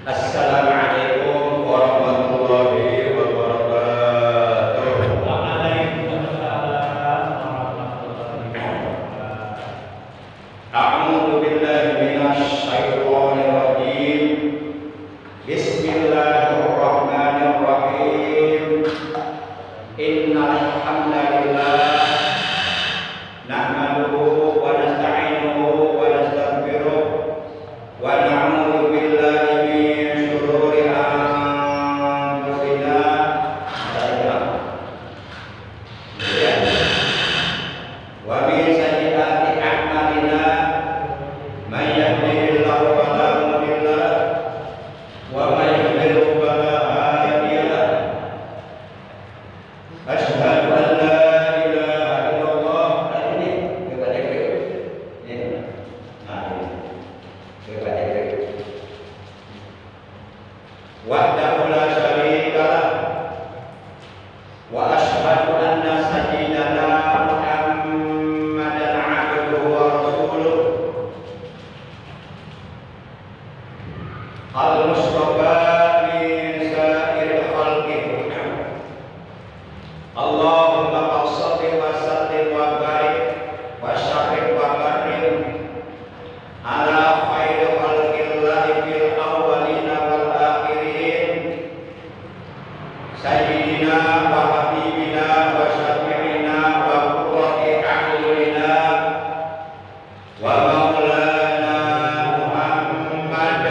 Assalamualaikum warahmatullahi wabarakatuh. Waalaikumsalam warahmatullahi wabarakatuh. A'udzu billahi minasy syaithanir rajim. Bismillahirrahmanirrahim. Innal hamdalillah nahmaduhu wa nasta'inuhu wa nastaghfiruh wa na'udzu billahi min shururi anfusina wa min sayyiati a'malina may yahdihillahu fala mudilla lahu wa may yudlil fala hadiya lahu. Asyhadu an la ilaha illallah wahdahu la syarika lah wa asyhadu anna sayyidana Muhammadan abduhu wa rasuluh al-mustafa min sa'iril khalqi. Allahumma shalli wa sallim wa barik wa sharif wa barik ala khairi khalqillahi fil awwalina wal akhirin sayyidina wa habibina wa syafi'ina wa qurrati a'yunina wa maulana Muhammad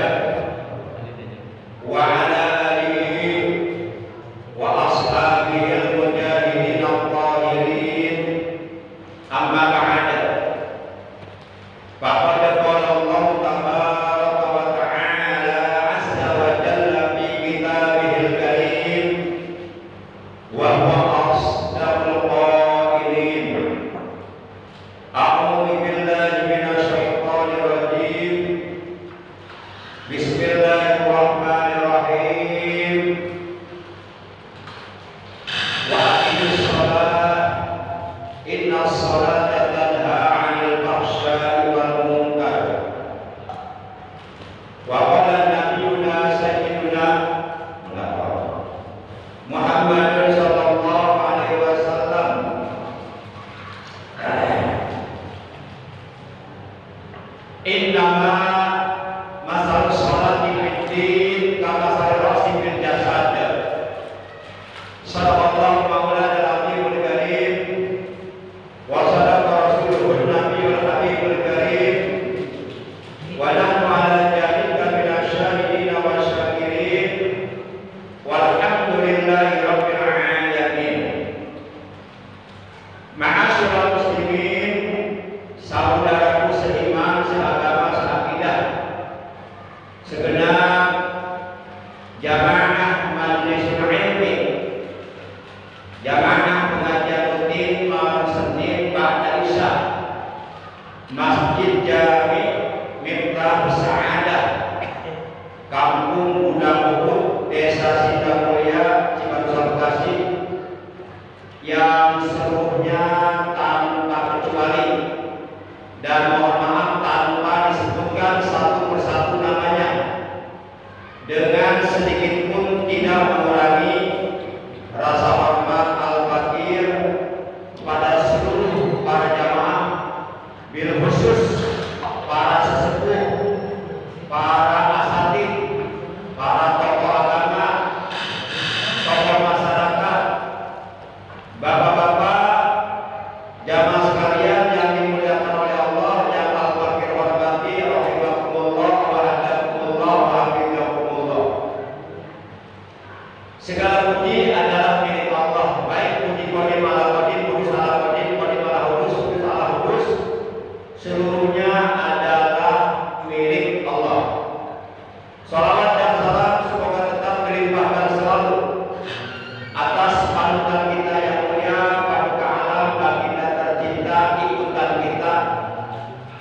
wa ala alihi wa ashabihi al-mujahidin al-tahirin. Amma ba'da. Faqad qala Allah tabaraka wa ta'ala azza wa jalla fi kitabihil karim wa huwa asdaqul qailin. A'udzu billahi minasy syaithanir rajim. Bismillahirrahmanirrahim. Wa aqimus shalah innas sholata tanha 'anil fahsya'i wal munkar. Wa qala nabiyyuna sayyiduna Muhammadun sallallahu alaihi wasallam innama masal sholati fid din kama salati fil jasad. Sallallahu maulana al-azimul karim wa sadaqa rasuluhun nabiyul habibul karim wa nahnu ala dhalika minasy syahidin wa syakirin walhamdulillahi rabbil alamin. Ma'asyiral muslimin, saudaraku seiman, seagama, seakidah, segenap jamaah majelis ilmi, jamaah pengajian rutin malam Senin ba'da Isya, Masjid Jami Miftah Sa'adah, Kampung Budak, Desa Sindamulya, Cimanusah, Bekasi, yang seluruhnya tanpa kecuali dan mohon maaf tanpa disebutkan satu persatu namanya, dengan sedikit pun tidak mengurangi rasa hormat al-fakir kepada seluruh para jamaah, bil khusus para sesepuh, para asatid, para tokoh agama, tokoh masyarakat, bapak-bapak, jamaah sekalian yang dimuliakan oleh Allah, yang al-fakir hormati, rahimakumullah wa hadakumullah wa hafizakumullah. Segala puji adalah milik Allah, baik puji qadim ala qadim, puji ala qadim, qadim ala hudus, puji ala hudus, seluruhnya adalah milik Allah. Salawat dan salam semoga tetap dilimpahkan selalu atas panutan kita yang mulia, paduka alam, baginda tercinta, ikutan kita,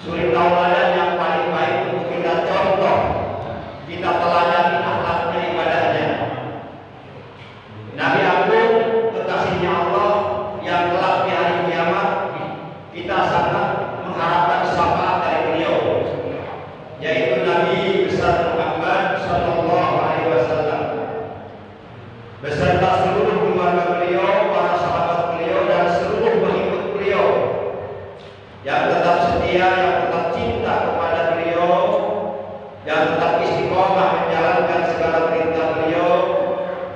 suri tauladan yang paling baik untuk kita contoh, kita teladani akhlaknya, ibadahnya. Nabi Agung, kekasihnya Allah yang kelak di hari kiamat kita sangat mengharapkan yaitu Nabi besar Muhammad Sallallahu Alaihi Wasallam beserta seluruh keluarga beliau, para sahabat beliau, dan seluruh pengikut beliau yang tetap setia, yang tetap cinta kepada beliau, yang tetap istiqomah menjalankan segala perintah beliau,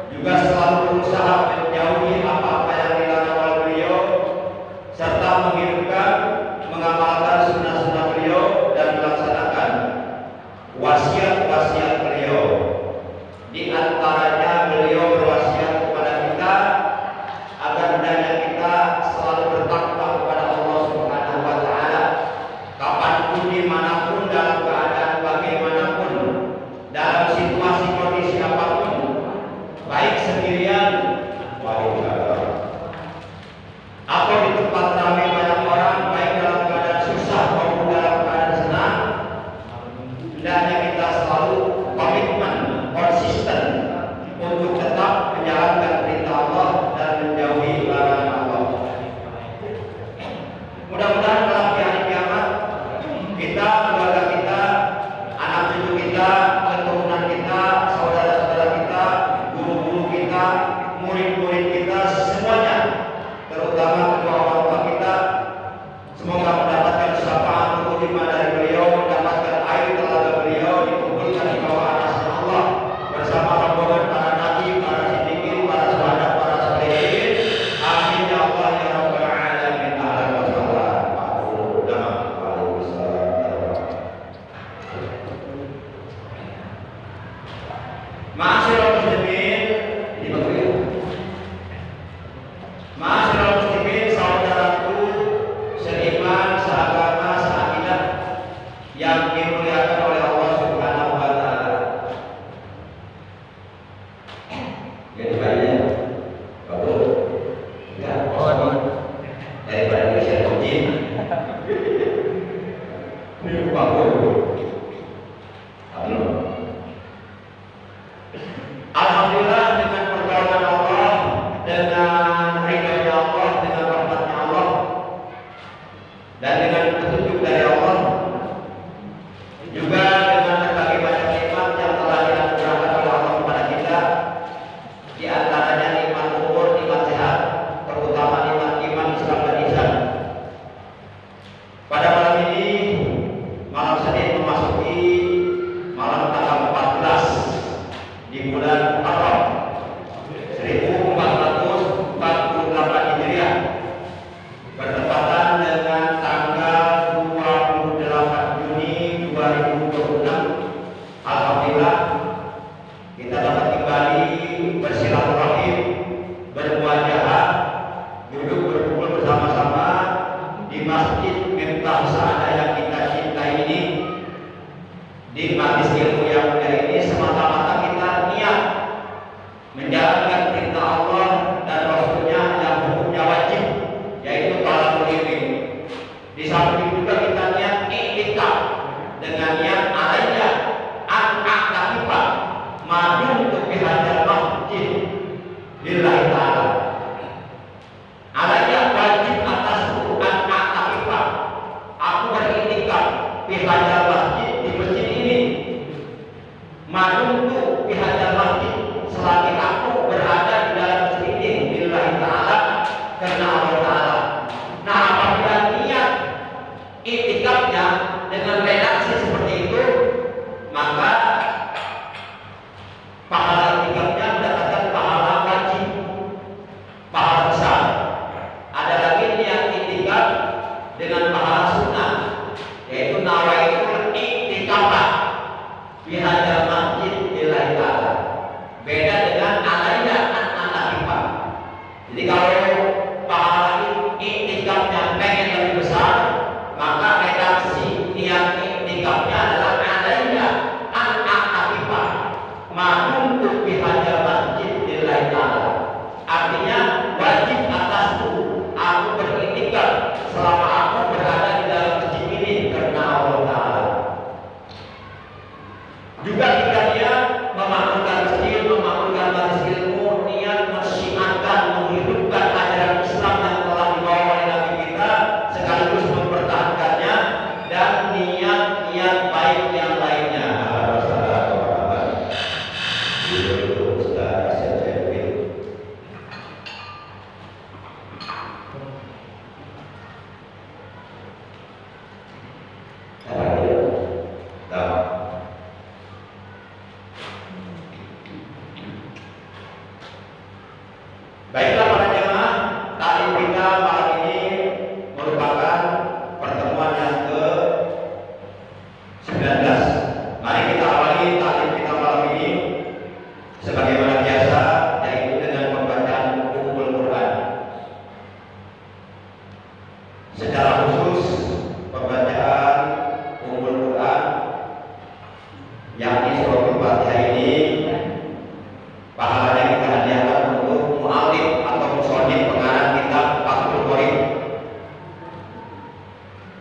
juga selalu berusaha menjauhi apa-apa yang dilarang oleh beliau, serta menghidupkan, mengamalkan sunnah-sunnah beliau dan melaksanakan wasiat-wasiat beliau. Di antaranya beliau berwasiat kepada kita agar hendaknya kita selalu bertakwa kepada Allah Subhanahu wa taala kapanpun, dimanapun, dalam keadaan bagaimanapun, dalam situasi kondisi apapun, baik sendirian atau di tempat ramai banyak orang, baik dalam keadaan susah maupun dalam keadaan senang, hendaknya kita selalu komitmen, konsisten untuk tetap menjalankan perintah Allah dan menjauhi larangan Allah. Mudah-mudahan dalam hari kiamat kita, keluarga kita, anak cucu kita, keturunan kita, saudara-saudara kita, guru-guru kita, murid-murid kita, semuanya, terutama kedua orang tua kita, semoga mendapatkan syafaat mukjizat dari beliau, mendapatkan air telaga beliau, dikumpulkan di bawah arasnya Allah bersama rombongan para nabi, para siddiqin, para syuhada, para sholihin. Amin ya Allah ya rabbal alamin. Ma'asyiral muslimin, Ma'asyiral muslimin, saudaraku seiman, seagama, seakidah yang dimuliakan oleh Allah Subhanahu wa taala. Jadi banyak bagus. Enggak, daripada Indonesia kunci. Ini bagus. Alhamdulillah, dengan pertolongan Allah, dengan ridhonya Allah, dengan rahmatnya Allah, dan dengan petunjuk dari Allah, juga dengan berbagai macam nikmat yang telah dianugerahkan oleh Allah kepada kita, di antaranya nikmat umur, nikmat sehat, terutama nikmat iman, Islam, dan ihsan. Pada malam ini, malam Senin memasuki malam tanggal 14 di bulan Muharram 1448 Hijriah, bertepatan dengan tanggal 28 Juni 2026. Alhamdulillah, kita dapat kembali bersilaturahim, bermuajahah, duduk berkumpul bersama-sama di Masjid Miftah Sa'adah yang kita cintai ini, di majelis ilmu yang mulia ini, semata-mata kita niat menjalankan perintah Allah dan Rasulnya yang hukumnya wajib, yaitu talabul ilmi. Di samping juga kita niat i'tikaf dengan niat alayya an a'takifa madu untuk bihadal masjid lillahi ta'ala. Alayya wajib atasku an a'takifa, aku beriktikaf bihadal masjid, di masjid ini, madumtu bihadal masjid, selagi aku berada di dalam masjid ini, lillahi ta'ala, karena Allah ta'ala. Nah, apabila niat iktikafnya dengan redaksi seperti itu, maka pahala iktikafnya mendapatkan pahala wajib, pahala besar. Ada lagi niat iktikaf dengan pahala sunnah, yaitu nawaitul iktikafah bihadal masjid lillahi ta'ala. Beda dengan alayya an a'takifa. Jadi kalau pahala iktikafnya pengen lebih besar, maka redaksi niat iktikafnya adalah alayya an a'takifa madumtu bihadal masjid lillahi ta'ala. Artinya wajib atasku aku beriktikaf selama aku berada di dalam masjid ini karena Allah Ta'ala.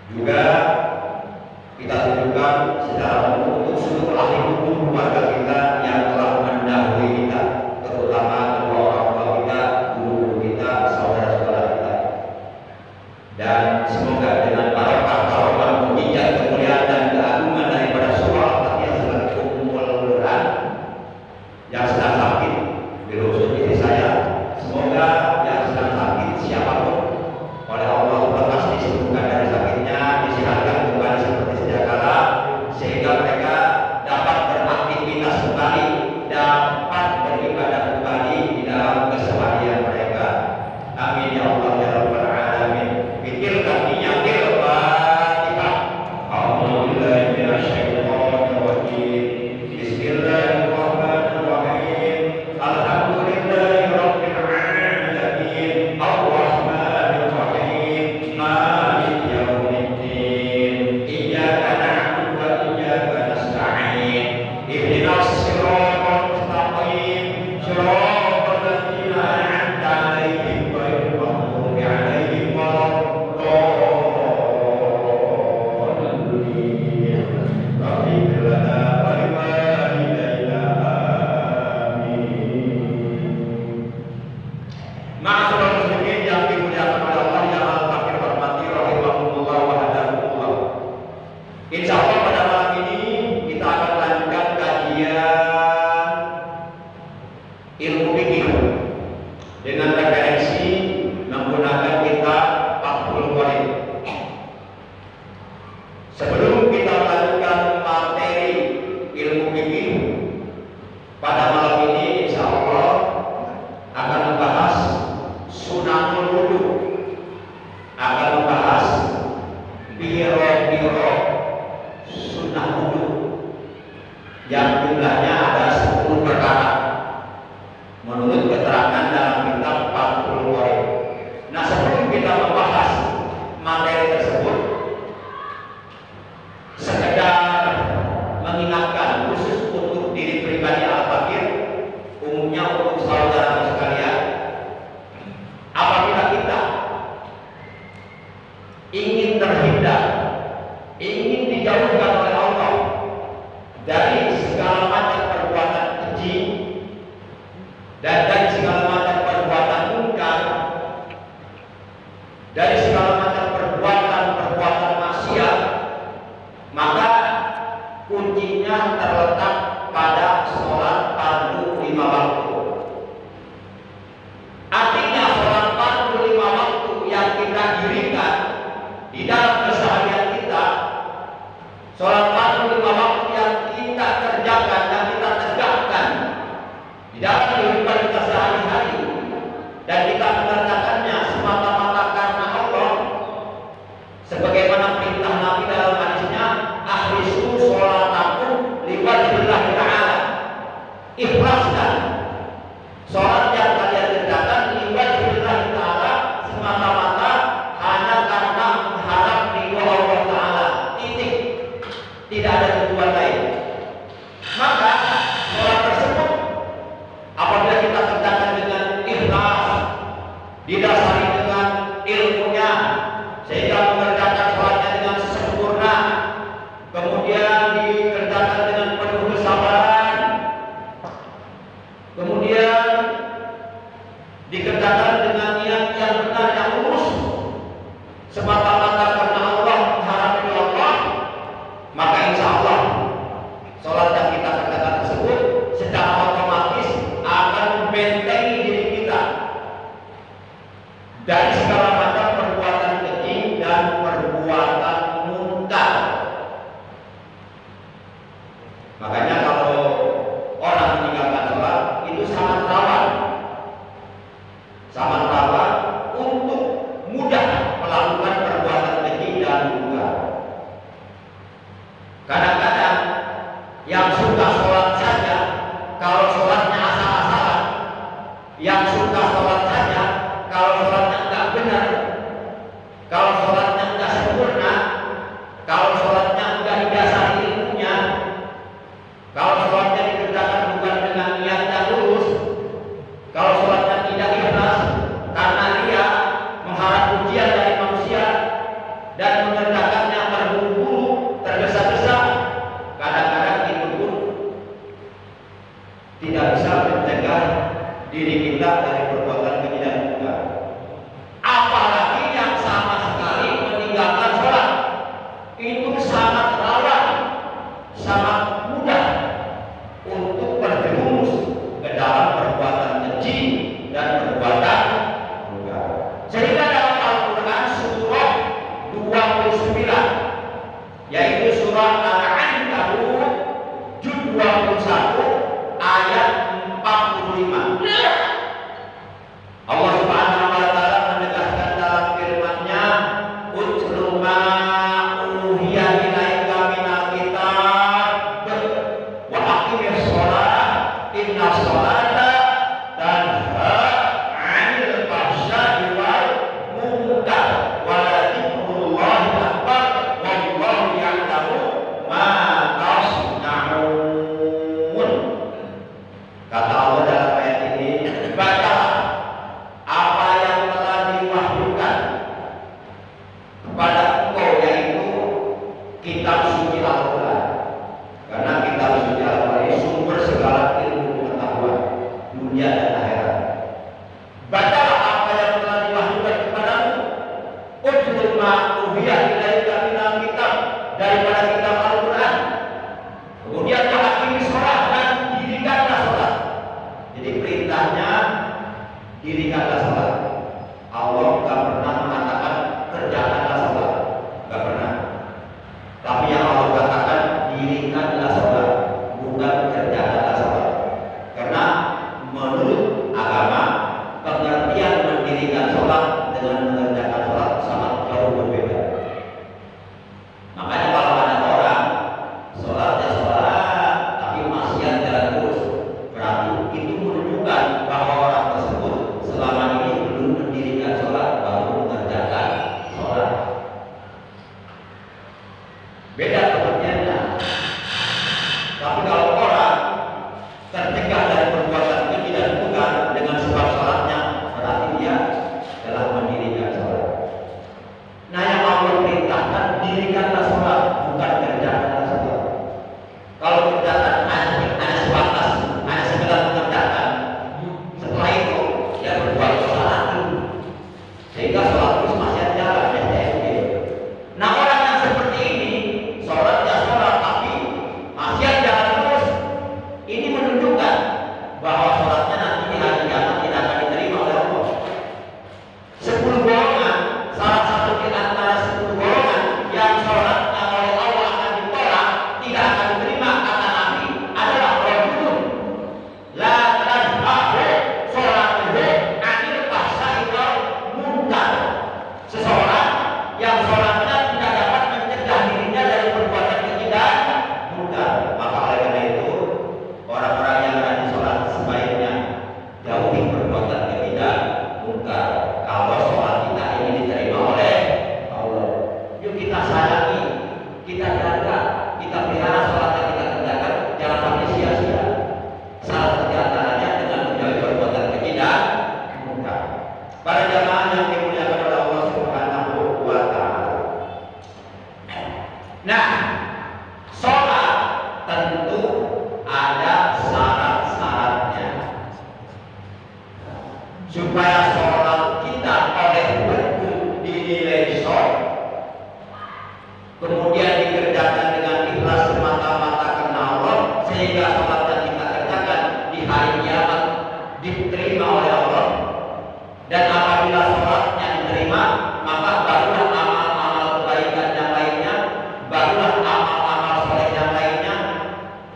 Juga kita tunjukkan secara umum untuk seluruh ahli hukum keluarga kita yang telah mendahului kita, terutama kedua orang tua kita, guru kita, saudara-saudara kita. Dan semoga dengan barokah mujizat kemuliaan dan keagungan daripada surah Al-Fatihah sebagai Ummul Quran yang sedang sakit, khusus diri saya, semoga yang sedang sakit siapapun oleh Allah lekas disembuhkan dari sakitnya, disehatkan kembali seperti sedia kala, sehingga mereka dapat beraktivitas kembali, dapat beribadah kembali di dalam keseharian mereka. Amin ya Allah ya Rabbal Alamin. Pikirkan niyatil Fatihah. A'udzubillahi minasyaitonir rajim. Bismillahirrahmanirrahim. Alhamdulillahi rabbil alamin. Arrahmanir rahim. Maliki yaumiddin. Iyyaka na'budu wa iyyaka nasta'in. Ihdinas siratal mustaqim. Siratal ladzina an'amta 'alaihim ghairil maghdubi 'alaihim waladdallin. Rabbana lana wa liwalidayna amin. Ma'asyiral muslimin yang dimuliakan oleh Allah yang al-fakir hormati rahimahumullah wa hadakumullah. Insyaallah pada malam ini kita akan lanjutkan kajian ilmu fikih dengan referensi menggunakan kitab Fathul Qorib. Sebelum kita melanjutkan materi ilmu fikih pada malam ini, insyaallah akan membahas sunanul wudu, akan membahas biro-biro sunnah wudu yang jumlahnya ada 10 perkara menurut keterangan dalam kitab Fathul Qorib. Nah, sebelum kita membahas materi tersebut, sekedar mengingatkan khusus untuk diri pribadi al-fakir, umumnya untuk saudara sekalian, apabila kita ingin terhindar, ingin dijauhkan oleh Allah dari segala macam perbuatan keji dan dari segala macam perbuatan munkar, dari segala macam perbuatan maksiat, maka kuncinya terletak pada sholat fardu 5 waktu. Artinya sholat fardu 5 waktu yang kita dirikan di dalam keseharian kita, sholat fardu 5 waktu yang kita kerjakan dan kita tegakkan di dalam kehidupan kita sehari-hari, dan kita mengerjakannya semata-mata karena Allah, sebagaimana perintah Nabi dalam hadisnya, akhlisu sholatakum liwajhillah ta'ala. Ikhlaskan sholat yang kalian kerjakan liwajhillah ta'ala, semata-mata hanya karena mengharap ridho Allah Ta'ala. Titik. Tidak ada tujuan lain. Maka sholat tersebut apabila kita kerjakan dengan ikhlas, didasari dengan ilmunya, sehingga mengerjakan sholatnya dengan sempurna, kemudian dikerjakan dengan penuh kesabaran, kemudian dikerjakan dengan niat yang benar, yang lurus, semata-mata karena Allah, mengharapkan Allah, maka insya Allah sholat yang kita kerjakan tersebut secara otomatis akan membentengi diri kita dari segala macam perbuatan keji dan perbuatan munkar. Makanya kalau orang meninggalkan sholat itu sangat rawan untuk mudah melakukan perbuatan keji dan munkar. Kadang-kadang yang suka sholat saja, kalau sholatnya asal-asalan, yang suka sholat saja, kalau sholatnya enggak benar, kalau sholatnya enggak sempurna, kalau sholatnya enggak didasari ilmunya, kalau sholatnya dikerjakan bukan dengan niat yang lurus, kalau sholatnya tidak ikhlas karena dia mengharap pujian dari manusia dan mengerjakan tercegah dari perbuatan keji dan munkar. Apalagi yang sama sekali meninggalkan sholat, itu sangat rawan, sangat mudah untuk terjerumus ke dalam perbuatan keji dan perbuatan munkar. Sehingga dalam Al-Quran surah 29, yaitu surah Al-Ankabut juz 21 ayat 45, Allah Subhanahu wa taala menegaskan dalam firman-Nya, "Utlu ma uhiya ilaika minal kitab wa aqimis shalah inna sholata tanha 'anil fahsya'i wal munkar wa la dzikrullahi akbar wallahu ya'lamu ma tasna'un." Kata Allah dalam ayat ini, bacalah apa yang telah diwahyukan kepada engkau, yaitu kitab suci Al-Quran. Karena kitab suci Al-Quran ini sumber segala ilmu pengetahuan dunia dan akhirat. Bacalah apa yang telah diwahyukan kepadamu. Utlu ma uhiya ilaika minal kitab, daripada kitab Al-Quran. Kemudian aqimi shalah, dan dirikanlah salat. Jadi perintahnya dirikanlah salat. Allah gak pernah mengatakan kerjakanlah salat, gak pernah. Tapi yang Allah katakan dirikanlah salat, bukan kerjakanlah salat. Karena menurut agama, pengertian mendirikan salat dengan mengerjakan salat sangat jauh berbeda. Makanya kalau ada orang salat ya salat, tapi maksiat jalan terus, berarti itu menunjukkan bahwa orang tersebut selama ini belum mendirikan sholat, baru mengerjakan sholat. Beda pengertiannya. Tapi kalau orang tercegah dari perbuatan keji dan munkar dengan sebab sholatnya, berarti dia telah mendirikan sholat. Nah, yang Allah perintahkan dirikanlah sholat, bukan kerjakanlah sholat. Kalau kerjakan hanya sebatas, hanya sekedar mengerjakan, setelah itu dia berbuat sholat dulu, sehingga sholat terus masih ada jalan STMG. Nah, orang yang seperti ini sholat ya sholat, tapi masih ada jalan terus, ini menunjukkan bahwa sholatnya nanti di hari kiamat tidak akan diterima oleh Allah. 10 golongan, salah satu di antara 10 golongan yang sholatnya oleh Allah akan ditolak, tidak akan diterima, kata Nabi, adalah rajulun la tadhahu sholatuhu 'anil fahsya'i wal munkar. Seseorang yang sholatnya tidak dapat mencegah dirinya dari perbuatan keji dan munkar. Maka oleh karena itu, orang-orang yang rajin sholat sebaiknya jauhi perbuatan keji dan munkar. Kalau sholat kita ini diterima oleh Allah, yuk kita sayangi, kita jaga, kita pelihara sholat yang kita kerjakan, jangan sampai sia-sia. Salah satu antaranya dengan menjauhi perbuatan keji dan munkar. Para jamaah yang dimuliakan oleh Allah Subhanahu wa taala. Nah, sholat tentu ada syarat-syaratnya. Supaya sholat kita oleh hukum dinilai sah, kemudian dikerjakan dengan ikhlas semata-mata karena Allah, sehingga sholat yang kita kerjakan di hari kiamat diterima oleh Allah. Dan apabila sholatnya diterima, maka barulah amal-amal kebaikan yang lainnya, barulah amal-amal soleh yang lainnya,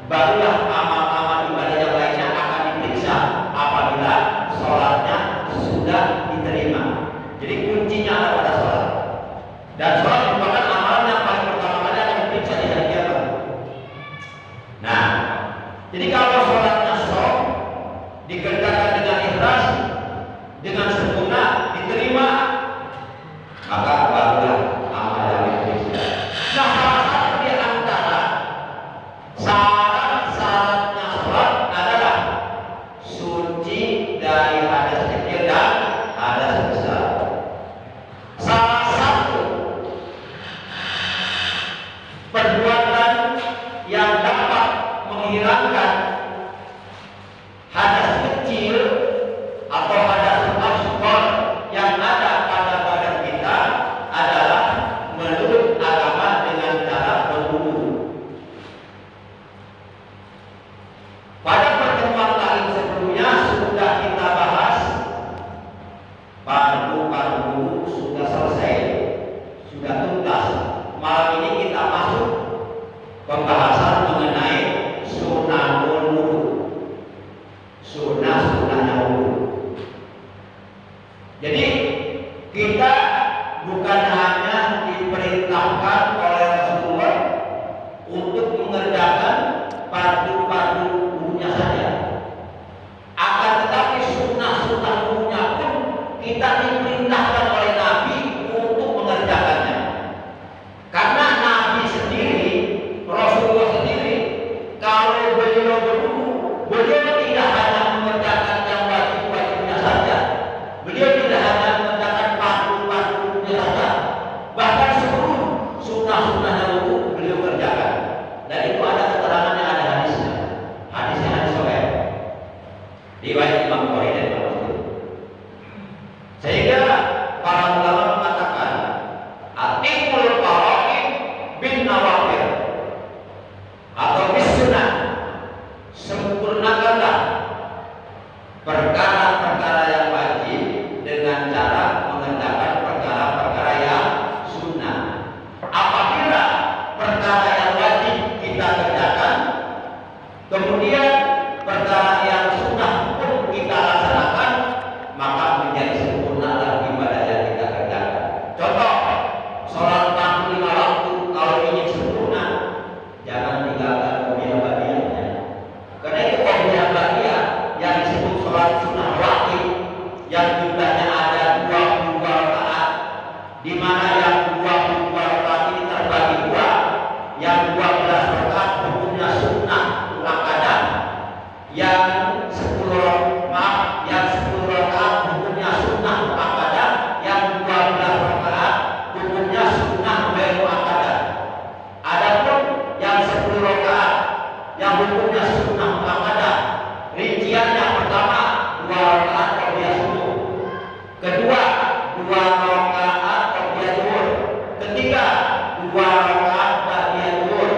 barulah amal-amal ibadah yang lainnya akan diperiksa apabila sholatnya sudah diterima. Jadi kuncinya ada pada sholat. Dan sholat merupakan amalan yang paling pertama kali akan diperiksa di hari kiamat. Nah, jadi kalau sholatnya sah, dikerjakan dengan ikhlas, dengan sempurna, diterima, maka barulah amal yang diperiksa. Nah, salah satu di antara syarat-syaratnya sholat adalah suci dari hadas kecil dan hadas besar. Salah satu perbuatan yang dapat menghilangkan hadas kecil atau Malam ini kita masuk pembahasan mengenai sunahul wudu. Sunnahnya wudu. Jadi kita bukan hanya diperintahkan oleh Rasulullah untuk mengerjakan fardu-fardu wudunya saja. Akan tetapi sunnah-sunnah wudunya pun kita diperintahkan oleh Nabi untuk mengerjakannya. Karena Nabi sendiri, Rasulullah sendiri, kalau beliau berwudu, beliau tidak hanya mengerjakan yang wajib-wajibnya saja. Beliau tidak hanya mengerjakan fardu-fardunya saja. Bahkan seluruh sunnah-sunnahnya wudu beliau kerjakan. Dan itu ada keterangannya, ada hadisnya. Hadisnya hadis sahih. Riwayat Imam Bukhari dan Imam Muslim. Sehingga para ulama mengatakan atimul faraid bin nawafil atau bis sunnah, sempurnakanlah perkara-perkara yang wajib dengan cara mengerjakan perkara-perkara yang sunnah. Apabila perkara yang wajib kita kerjakan, kemudian perkara yang sunnah pun kita laksanakan, maka menjadi sempurnalah ibadah yang kita kerjakan. Contoh, sholat 5 waktu kalau ingin sempurna, jangan tinggalkan qobliyah-ba'diyahnya. Karena itu qobliyah-ba'diyah yang disebut sholat sunnah wajib, yang jumlahnya ada 22 rakaat, di mana yang 22 rakaat ini terbagi dua, yang 12 rakaat hukumnya sunnah muakkadah, yang 10 rakaat hukumnya sunnah muakkadah, yang 12 rakaat hukumnya sunnah ghair muakkadah. Adapun yang 10 rakaat yang hukumnya sunnah muakkadah, rinciannya pertama 2 rakaat qobliyah subuh, kedua 2 rakaat qobliyah zuhur, ketiga 2 rakaat ba'diyah zuhur,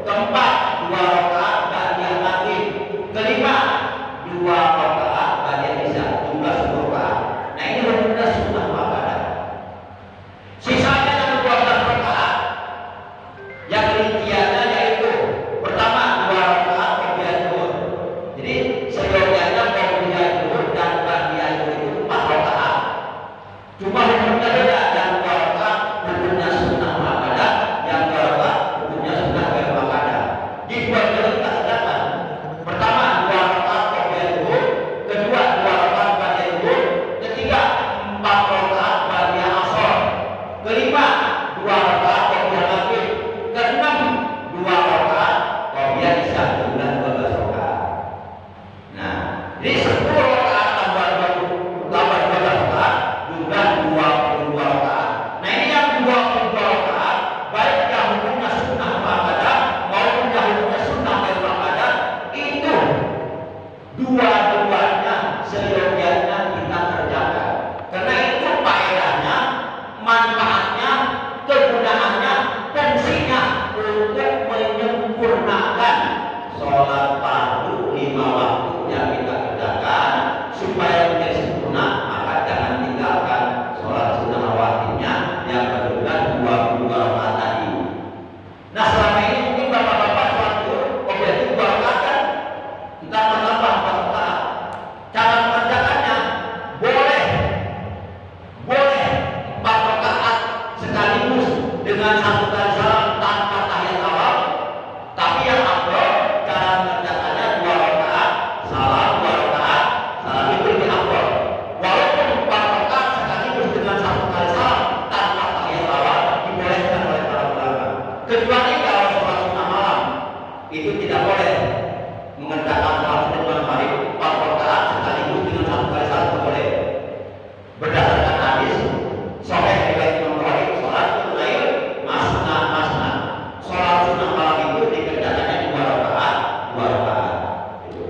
keempat 2 rakaat ba'diyah maghrib, kelima 2 rakaat ba'diyah isya, jumlah 10 rakaat. Nah, ini hukumnya sunnah muakkadah. Sisanya yang 12 rakaat yang rinciannya yaitu pertama 2 rakaat qobliyah zuhur. Jadi seyogyanya qobliyah zuhur dan ba'diyah zuhur itu 4 rakaat. Cuma hukumnya beda, yang 2 rakaat hukumnya sunnah muakkadah, yang 2 rakaat hukumnya sunnah ghair muakkadah. Di dua itu kita sedangkan. Pertama 2 rakaat qobliyah zuhur, kedua 2 rakaat ba'diyah zuhur, ketiga 4 rakaat ba'diyah asar, kelima 2 rakaat qobliyah maghrib, keenam 2 rakaat qobliyah isya, jumlah 12 rakaat. Nah, jadi 10 rakaat tambah 12 rakaat, jumlah 22 rakaat. Nah, ini yang 22 rakaat, baik yang hukumnya sunnah muakkadah maupun yang hukumnya sunnah ghair muakkadah, itu dua-duanya seyogyanya kita kerjakan. Karena itu faedahnya, manfaatnya, kegunaannya, fungsinya untuk menyempurnakan sholat fardu 5 waktu yang kita kerjakan supaya menjadi sempurna. Maka jangan tinggalkan sholat sunnah rawatibnya yang berjumlah 22 rakaat tadi. Nah, selama ini mungkin bapak-bapak sholat zuhur qobliyah itu 2 rakaat kan? Kita menambah 4 rakaat. Cara mengerjakannya boleh 4 rakaat sekaligus dengan 1 kali salam tanpa tahiyat awal. Tapi yang afdal cara mengerjakannya 2 rakaat salam, 2 rakaat salam, itu lebih afdal. Walaupun 4 rakaat sekaligus dengan 1 kali salam tanpa tahiyat awal dibolehkan oleh para ulama. Kecuali kalau sholat sunnah malam itu tidak boleh mengerjakan sholat sunnah maghrib 4 rakaat sekaligus dengan 1 kali salam, tidak boleh. Berdasarkan hadis sahih riwayat Imam Bukhari, sholatul lail masna masna. Sholat sunnah malam itu dikerjakannya 2 rakaat, 2 rakaat. Itu.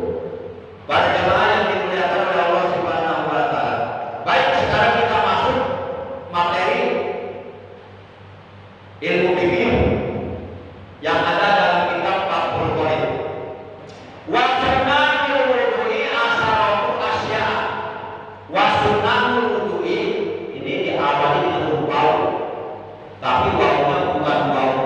Para jemaah yang dimuliakan oleh Allah Subhanahu wa taala. Baik, sekarang kita masuk materi ilmu fikih yang ada dalam kitab Fathul Qorib. Wa sunnahul wudu'i asharatu asya. Wa sunnahul wudu'i ini diawali dengan waw. Tapi wawnya bukan waw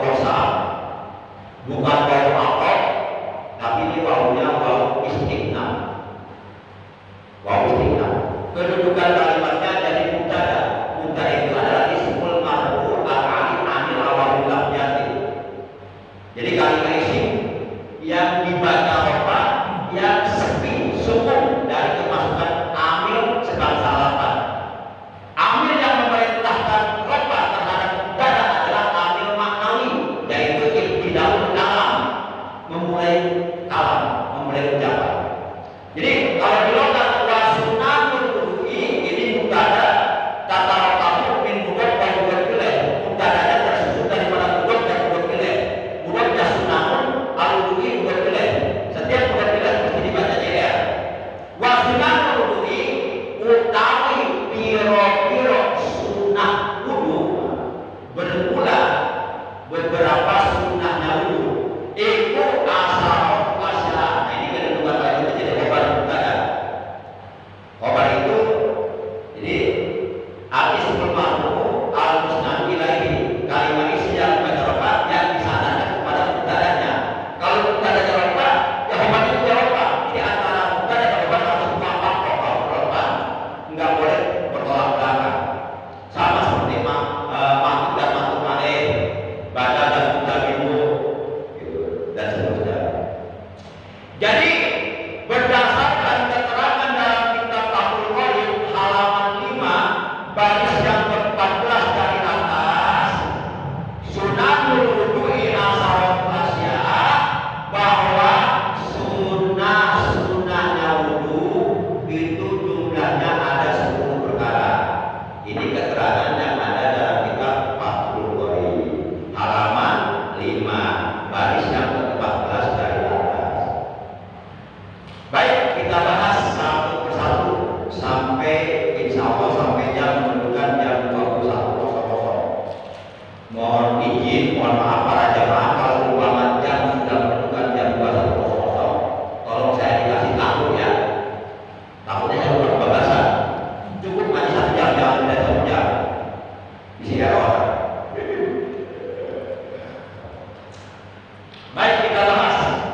Baik, kita bahas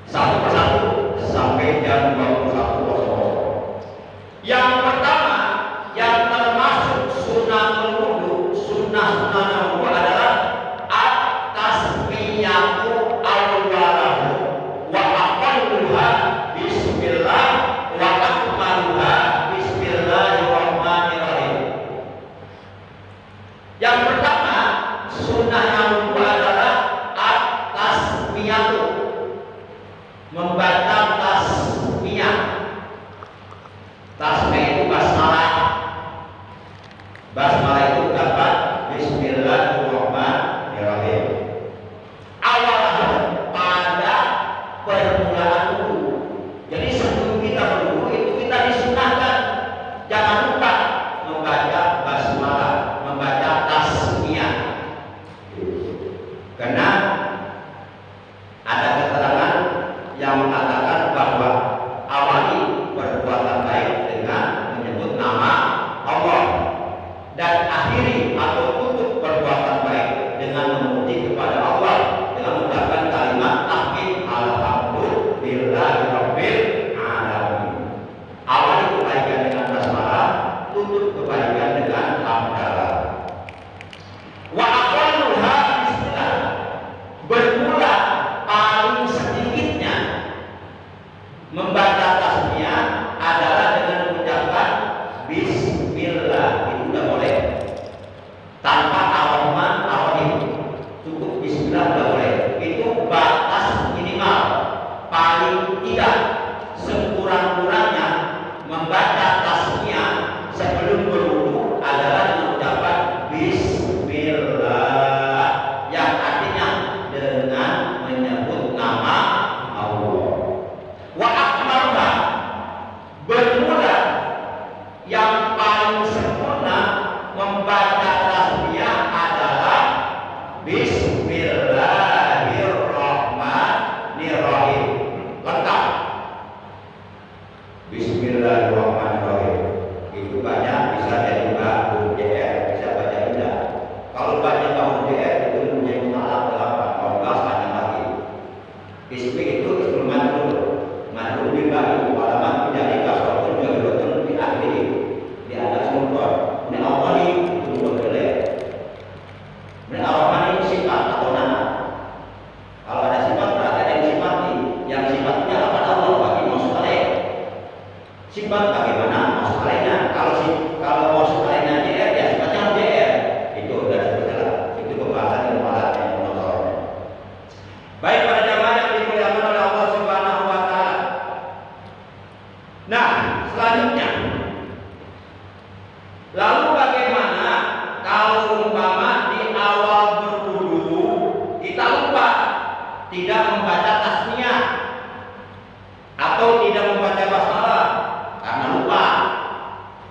satu persatu sampai jam 21.00. Yang pertama, yang termasuk sunnah wudu, sunnah wudu adalah at-tasmiyatu awwalahu wa aqalluha bismillah wa akmaluha bismillahirrahmanirrahim. Yang pertama, sunnah wudu adalah at-tasmiyatu, membaca tasmiyah. Tasmiyah itu basmalah. Basmalah itu dapat bismillahirrahmanirrahim. Awalnya pada permulaan wudu. Jadi sebelum kita berwudu itu kita disunahkan jangan lupa membaca basmalah, membaca tasmiyah. Karena ada keterangan yang mengatakan bahwa awali perbuatan baik dengan menyebut nama Allah dan akhiri atau tutup perbuatan baik dengan memuji kepada Allah dengan mengucapkan kalimat tahmid alhamdulillahirabbil alamin. Awali kebaikan dengan basmalah, tutup kebaikan dengan hamdalah. Wa aqalluha bismillah, bermula paling sedikitnya membaca tasmiyah adalah dengan mengucapkan bismillah. Itu sudah boleh tanpa ar-Rahman cukup bismillah sudah boleh. Itu batas minimal. Paling tidak sekurang-kurangnya membaca tasmiyah sebelum berwudu adalah dengan mengucapkan bismillah, yang artinya dengan menyebut nama Allah. Wa akmaluha, bermula yang paling sempurna membaca tasbih adalah bismillahirrahmanirrahim. Lengkap. Bismillahirrahmanirrahim. Itu banyak bisa jadi bahu JR, bisa baca indah. Kalau baca bahu JR itu menjadi mutalak dalam bahasa panjang lagi. Bismillah itu instrumen dulu. Madhul bimbang walaman menjadi kasratun jawabun di akhiri di atas mumpor. Ini awali itu boleh. Ini awali sifat atau nama. Kalau ada sifat berarti ada yang sifati. Yang sifatnya apa? Allah bagi maksud alaih. Sifat bagaimana maksud alaihnya? Kalau maksud alaihnya JR, ya sifatnya harus JR. Itu sudah jelas. Itu pembahasan yang malah yang motornya. Baik para jamaah yang dimuliakan oleh Allah Subhanahu wa taala. Nah, selanjutnya, lalu bagaimana kalau umpama di awal berwudu kita lupa tidak membaca tasmiyah atau tidak membaca basmalah karena lupa?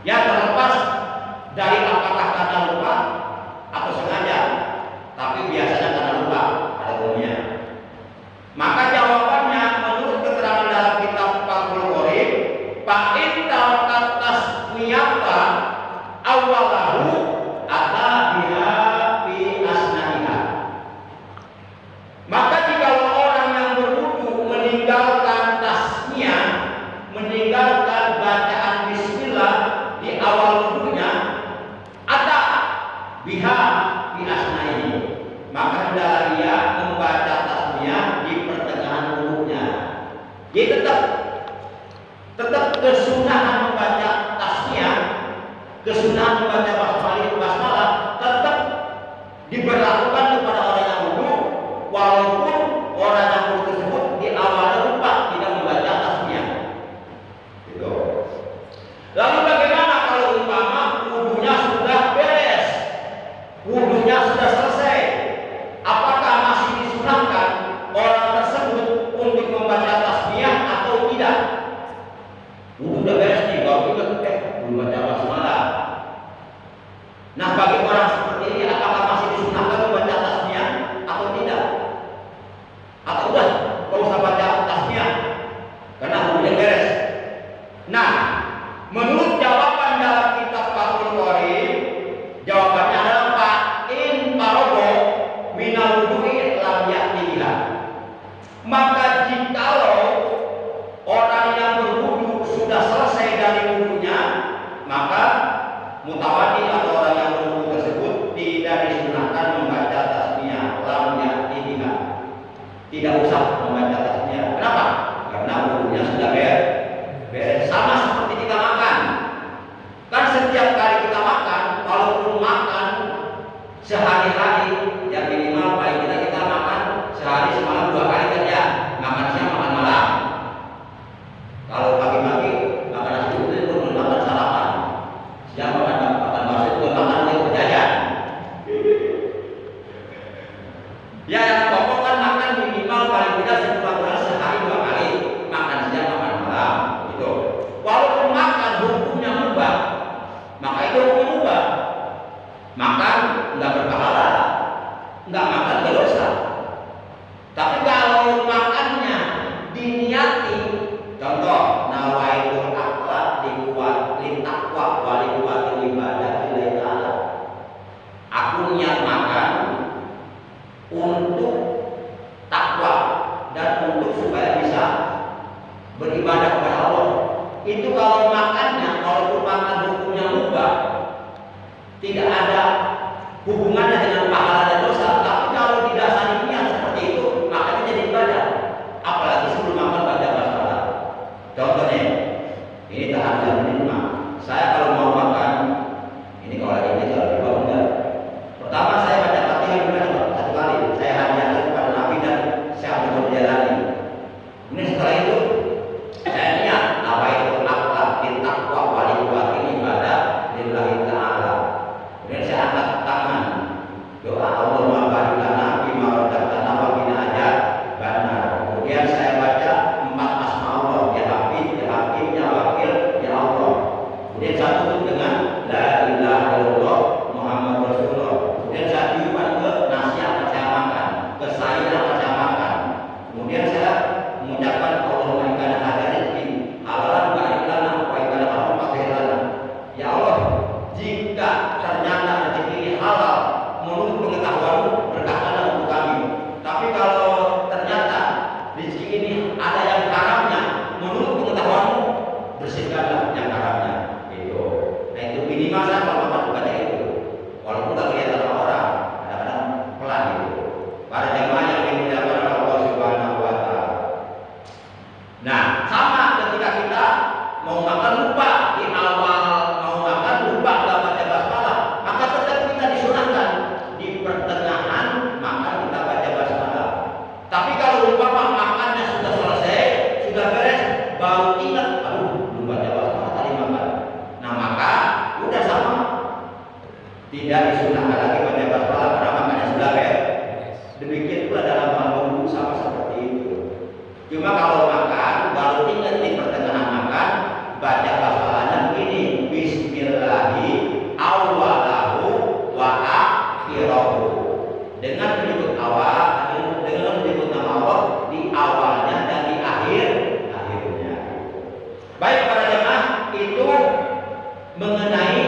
Ya, terlepas dari apakah karena lupa atau sengaja, tapi biasanya karena lupa pada umumnya. Maka jawabannya menurut keterangan dalam kitab Fathul Qorib, fa'in tarakat tasmiyata awwalahu ata biha fi asnaiha. Maka jika orang yang berwudu dosa. Tapi kalau makannya diniati, contoh nawaitul akla dikuat litakwa walikuat ibadah lillahi ta'ala. Aku niat makan untuk takwa dan untuk supaya bisa beribadah kepada Allah. Itu kalau makannya, kalau makan hukumnya mubah, tidak ada hubungannya dengan pahala dan dosa. Tapi kalau didasari niat seperti itu, makanya jadi ibadah. Apalagi sebelum makan baca basmalah. Contohnya, ini tahajud minimal. Saya kalau mau makan, ini kalau lagi ini kalau dibawa enggak. Pertama saya baca Fatihah dulu satu kali. Saya hadiahkan kepada Nabi dan saya ambil jalani. Kemudian setelah itu saya niat nawaitul akhlak takwa walikuat ibadah lillahi ta'ala. Kemudian saya angkat tangan, doa Allahumma barik lana bima razaqtana wa qina adzabannar. Kemudian saya baca 4 asma Allah, ya Habib, ya Hakim, ya Wakil, ya Allah. Kemudian saya tutup dengan la ilaha illallah Muhammad Rasulullah. Kemudian saya tiupkan ke nasi yang akan saya makan, ke sayur yang akan saya makan. Kemudian saya mengucapkan Allahumma inna hadza rizqi halalan barik lana wa inna haram lana. Ya Allah, jika ternyata rezeki ini halal menurut pengetahuanmu, berkahkanlah untuk kami. Tapi kalau ternyata rezeki ini ada yang haramnya menurut pengetahuanmu, bersihkanlah yang haramnya. Itu. Nah itu minimal saya kalau makan baca itu. Walaupun tak kelihatan sama orang, kadang-kadang pelan itu. Para jemaah yang dimuliakan oleh Allah Subhanahu wa Ta'ala. Nah, sama ketika kita mau makan lupa di awal mau makan lupa nggak baca basmalah, maka tetap kita disunahkan di pertengahan makan kita baca basmalah. Tapi kalau umpama makannya sudah selesai, sudah beres, baru ingat, aduh belum baca basmalah tadi makan. Nah maka udah sama, tidak disunahkan lagi baca basmalah karena makannya sudah beres. Demikian pula dalam hal wudhu sama seperti itu. Cuma kalau makan baru ingat di pertengahan makan baca basmalahnya ini bismillahi awalahu wa akhirahu. Dengan menyebut awal, dengan menyebut nama Allah di awalnya dan di akhirnya. Baik para jemaah, itu mengenai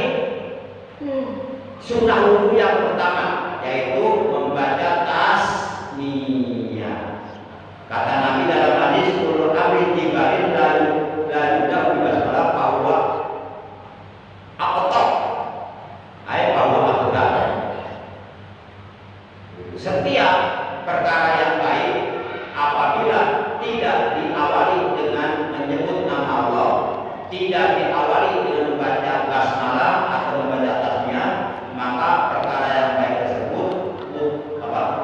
sunnah wudhu yang pertama, yaitu membaca tasmiyah. Kata Nabi dalam hadis kullu amrin tibarin la yudau bi basmalah bahwa aqtab ay bahwa aqtab. Setiap perkara yang baik apabila tidak diawali dengan menyebut nama Allah, tidak diawali dengan membaca basmalah atau membaca tasmiyah, maka perkara yang baik tersebut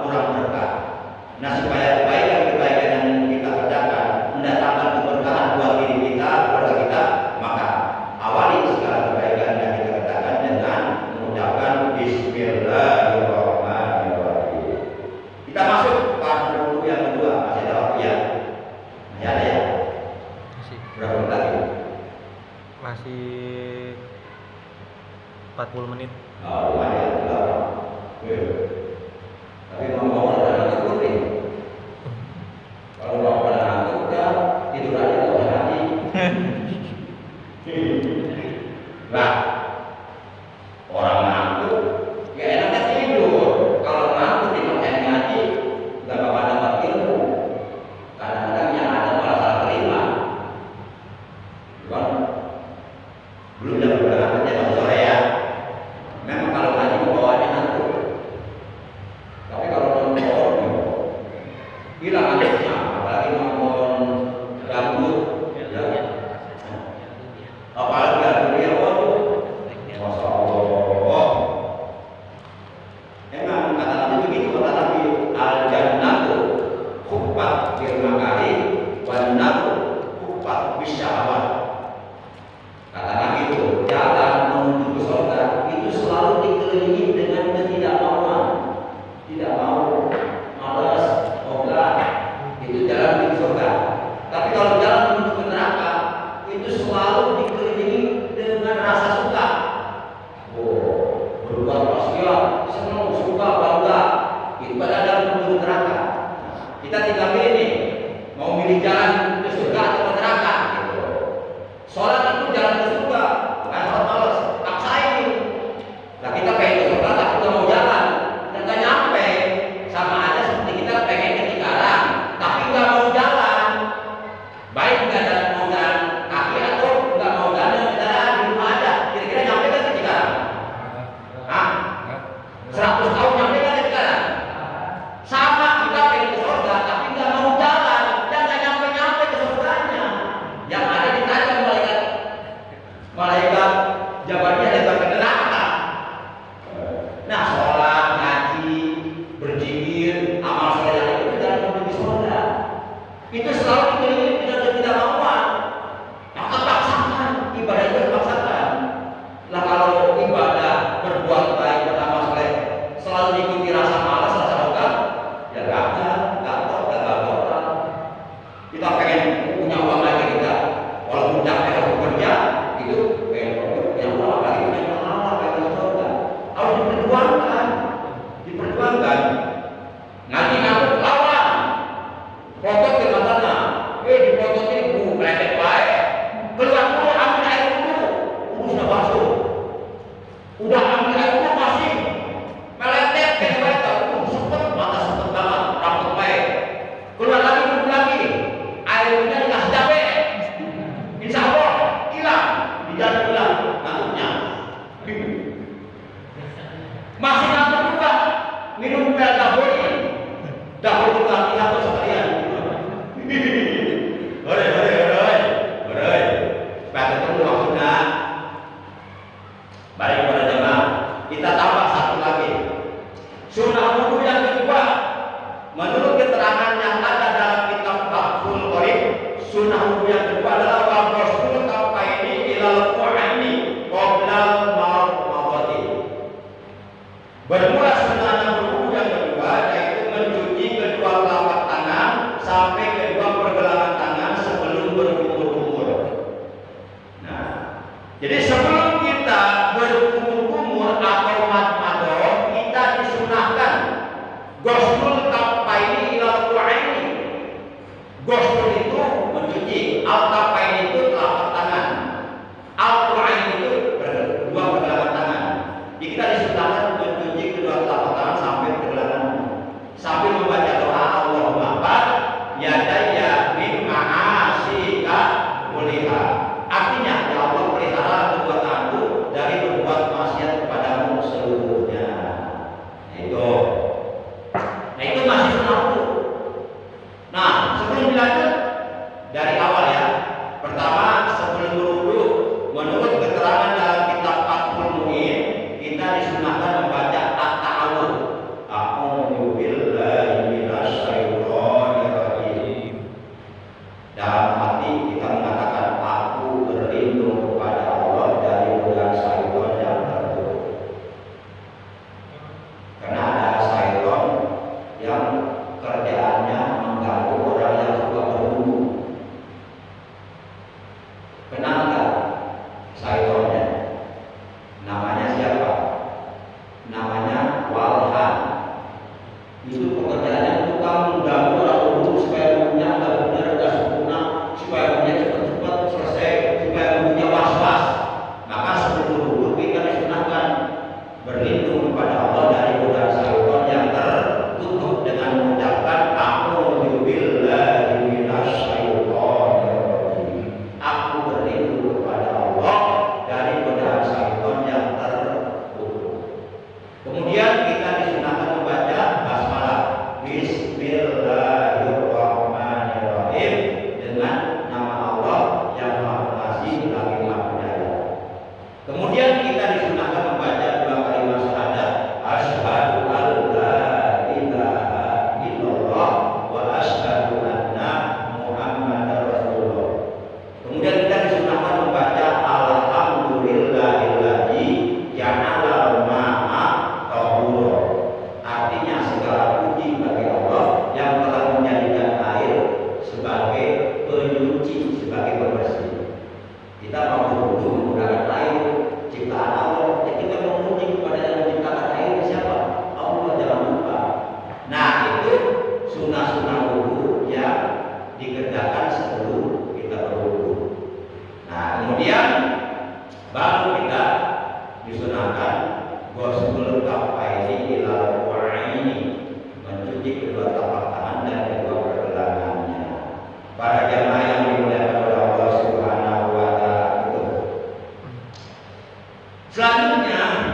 kurang berkah. Nah supaya kebaikan yang kita kerjakan mendatangkan keberkahan buat diri kita, keluarga kita, maka awali segala kebaikan yang kita kerjakan dengan mengucapkan Bismillahirrahmanirrahim. Kita masuk pada wudhu yang kedua. Masih ada waktu ya? Masih ada ya? Berapa menit lagi? Masih 40 menit. Oh, lumayan. Tapi ngomong ada ngantuk nih. Kalau mau pada ngantuk udah tidur aja nggak usah ngaji. Nah, orang ngantuk ya enaknya tidur. Kalau ngantuk dipakai ngaji nggak bakal dapat ilmu. Kadang-kadang yang ada malah salah terima. Bukan? Belum jam berangkatnya masih sore ya. Memang kalau ngaji bawaannya ngantuk. dalam penduduk neraka. Kita tinggal pilih nih, mau milih jalan ke surga atau ke neraka gitu. Sholat itu jalan ke surga, bukan sholat malas, paksain. Nah kita pengen ke surga tapi nggak mau jalan, dan nggak nyampe. Sama aja seperti kita pengen ke Cikarang tapi nggak mau jalan. Baik nggak mau jalan kaki atau nggak mau jalan kendaraan di rumah aja. Kira-kira nyampe kan ke Cikarang? Hah? 100 tahun nyampe kan ke Cikarang? Sama kita pengen ke surga tapi nggak mau jalan dan nggak nyampe ke surganya. Yang ada ditanya malaikat jawabannya datang ke neraka. Nah sholat, ngaji, berzikir, amal soleh itu dalam menuju surga. Itu selalu dikelilingi dengan ketidakmampuan. Maka paksakan ibadah itu dipaksakan. Lah kalau ibadah berbuat baik beramal soleh selalu diikuti rasa malas, rasa ogah, ya gagal. Kita pengen punya uang lagi kita, walaupun capek harus bekerja, itu pengen yang uang lagi pengen pahala, pengen surga. Harus diperjuangkan. Nanti aku lawan, foto ke matanya, dipoto ini meledek baik, keluar dulu ambil air dulu, sudah basuh, udah ambil air dulu masih meledek kayak baik, sepet mata sepet banget, rapet baik, keluar lagi dulu lagi, airnya dikasih capek, insya Allah hilang, di jalan hilang ngantuknya, masih ngantuk juga, minum pil dahulu bukan atau sekalian. Hore. Supaya ketemu maksudnya. Baik para jemaah, kita tambah satu lagi. Sunnah wudu yang kedua, menurut keterangan yang ada dalam kitab Fathul Qorib, sunnah wudu yang kedua adalah wabrosul kafaini ilal qu'ani qoblal mawati. Bermula sunnah wudu yang kedua yaitu mencuci kedua telapak tangan sampai kedua pergelangan tangan sebelum berkumur-kumur. Nah, jadi sebelum kita berkumur-kumur atau madmadoh, kita disunahkan ghuslul kafaini ilal qu'aini. Ghusl itu mencuci, al-kafaini itu telapak tangan, al-qu'aini itu kedua pergelangan tangan. Jadi kita disunahkan mencuci kedua telapak tangan sampai pergelangan sambil membaca doa Allahumma barik yadayya min ma'asika muliha. Artinya ya Allah pelihara kedua tanganku dari berbuat maksiat kepadamu seluruhnya. Nah itu masih sunnah wudu. Nah sebelum dilanjut dari awal ya. Pertama sebelum berwudu menurut keterangan dalam kitab Fathul Mu'in kita disunahkan membaca at-ta'awudz. A'udzu billahi minasyaitonir rajim. Dalam hati kita mengatakan aku berlindung kepada Allah dari godaan syaitan yang terkutuk. Karena ada syaitan yang kerjaannya mengganggu orang yang suka berwudu. Kenal nggak syaitannya? Namanya siapa? Namanya Walhan. Itu pekerjaannya tukang mengganggu orang wudu supaya wudunya nggak benar, nggak sempurna, supaya wudunya cepat-cepat selesai, supaya wudunya was-was. Maka sebelum wudu kita disunahkan berlindung kepada Allah dari godaan syaitan yang tertutup dengan mengucapkan a'udzu billahi minasyaitonir rajim. Aku berlindung kepada Allah dari godaan syaitan yang tertutup. Kemudian kita disunahkan membaca basmalah. sunnah-sunnah wudu yang dikerjakan sebelum kita berwudu. Nah, kemudian baru kita disunahkan ghuslul kaffaini ilal ku'aini, mencuci kedua telapak tangan dan kedua pergelangannya. Para jamaah yang dimuliakan oleh Allah Subhanahu wa taala itu. Selanjutnya